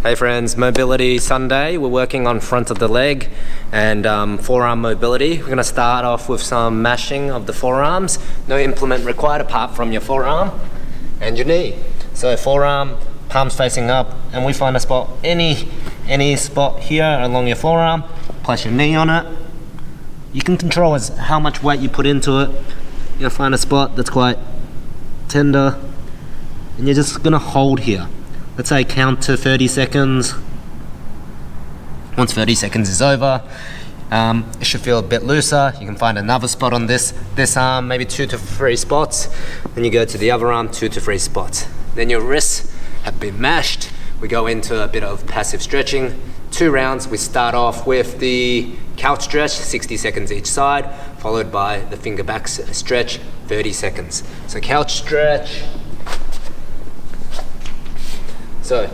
Hey friends, Mobility Sunday. We're working on front of the leg and forearm mobility. We're going to start off with some mashing of the forearms. No implement required apart from your forearm and your knee. So forearm, palms facing up, and we find a spot, any spot here along your forearm, place your knee on it. You can control how much weight you put into it. You'll find a spot that's quite tender, and you're just going to hold here. Let's say count to 30 seconds. Once 30 seconds is over, it should feel a bit looser. You can find another spot on this arm, maybe 2 to 3 spots. Then you go to the other arm, 2 to 3 spots. Then your wrists have been mashed. We go into a bit of passive stretching. 2 rounds. We start off with the couch stretch, 60 seconds each side, followed by the finger back stretch, 30 seconds. So couch stretch. So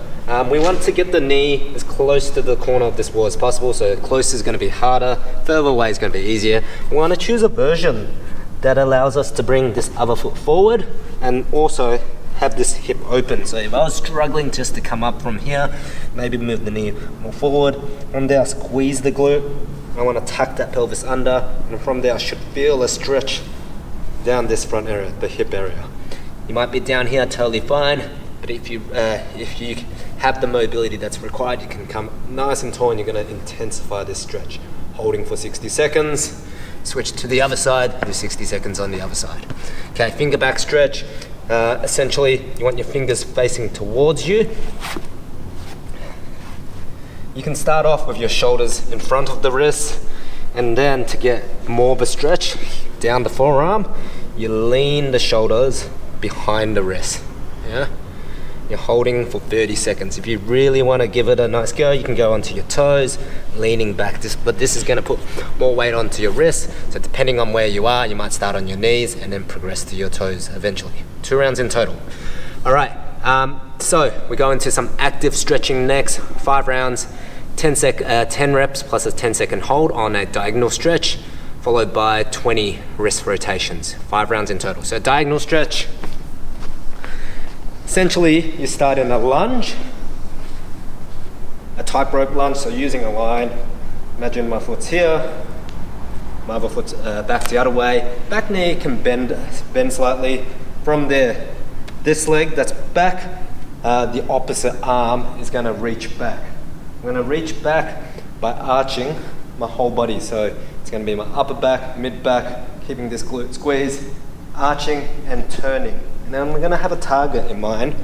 we want to get the knee as close to the corner of this wall as possible. So close is going to be harder, further away is going to be easier. We want to choose a version that allows us to bring this other foot forward and also have this hip open. So if I was struggling just to come up from here, maybe move the knee more forward. From there, I squeeze the glute. I want to tuck that pelvis under, and from there I should feel a stretch down this front area, the hip area. You might be down here, totally fine. But if you have the mobility that's required, you can come nice and tall and you're going to intensify this stretch. Holding for 60 seconds, switch to the other side, do 60 seconds on the other side. Okay, finger back stretch. Essentially, you want your fingers facing towards you. You can start off with your shoulders in front of the wrist, and then to get more of a stretch down the forearm, you lean the shoulders behind the wrist. Yeah? You're holding for 30 seconds. If you really want to give it a nice go, you can go onto your toes, leaning back. But this is going to put more weight onto your wrist. So depending on where you are, you might start on your knees and then progress to your toes eventually. 2 rounds in total. All right, so we go into some active stretching next. 5 rounds, 10 reps plus a 10-second hold on a diagonal stretch, followed by 20 wrist rotations. 5 rounds in total. So diagonal stretch. Essentially, you start in a lunge, a tightrope lunge, so using a line. Imagine my foot's here, my other foot's back the other way. Back knee can bend slightly. From there, this leg that's back, the opposite arm is going to reach back. I'm going to reach back by arching my whole body. So it's going to be my upper back, mid back, keeping this glute squeeze, arching and turning. And I'm going to have a target in mind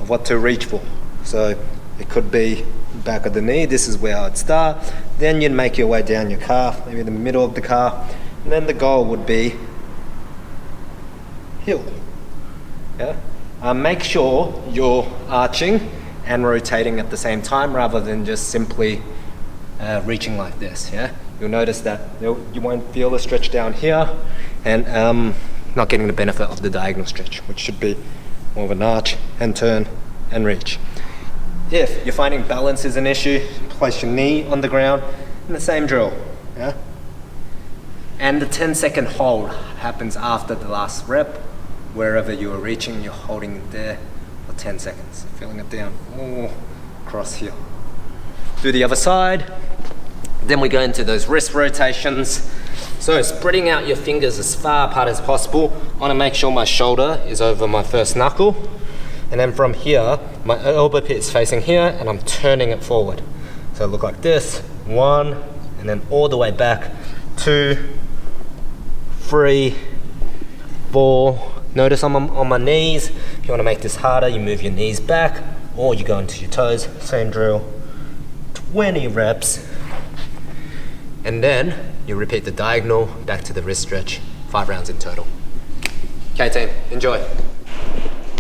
of what to reach for. So it could be back of the knee. This is where I'd start. Then you'd make your way down your calf, maybe the middle of the calf. And then the goal would be heel. Yeah? Make sure you're arching and rotating at the same time rather than just simply reaching like this. Yeah? You'll notice that you won't feel the stretch down here, and not getting the benefit of the diagonal stretch, which should be more of an arch and turn and reach. If you're finding balance is an issue, place your knee on the ground in the same drill. Yeah? And the 10-second hold happens after the last rep. Wherever you are reaching, you're holding it there for 10 seconds. Feeling it down, across here. Do the other side. Then we go into those wrist rotations. So spreading out your fingers as far apart as possible. I want to make sure my shoulder is over my first knuckle. And then from here, my elbow pit is facing here and I'm turning it forward. So look like this, 1, and then all the way back, 2, 3, 4. Notice I'm on my knees. If you want to make this harder, you move your knees back or you go into your toes, same drill. 20 reps. And then you repeat the diagonal back to the wrist stretch. 5 rounds in total. Okay team, enjoy.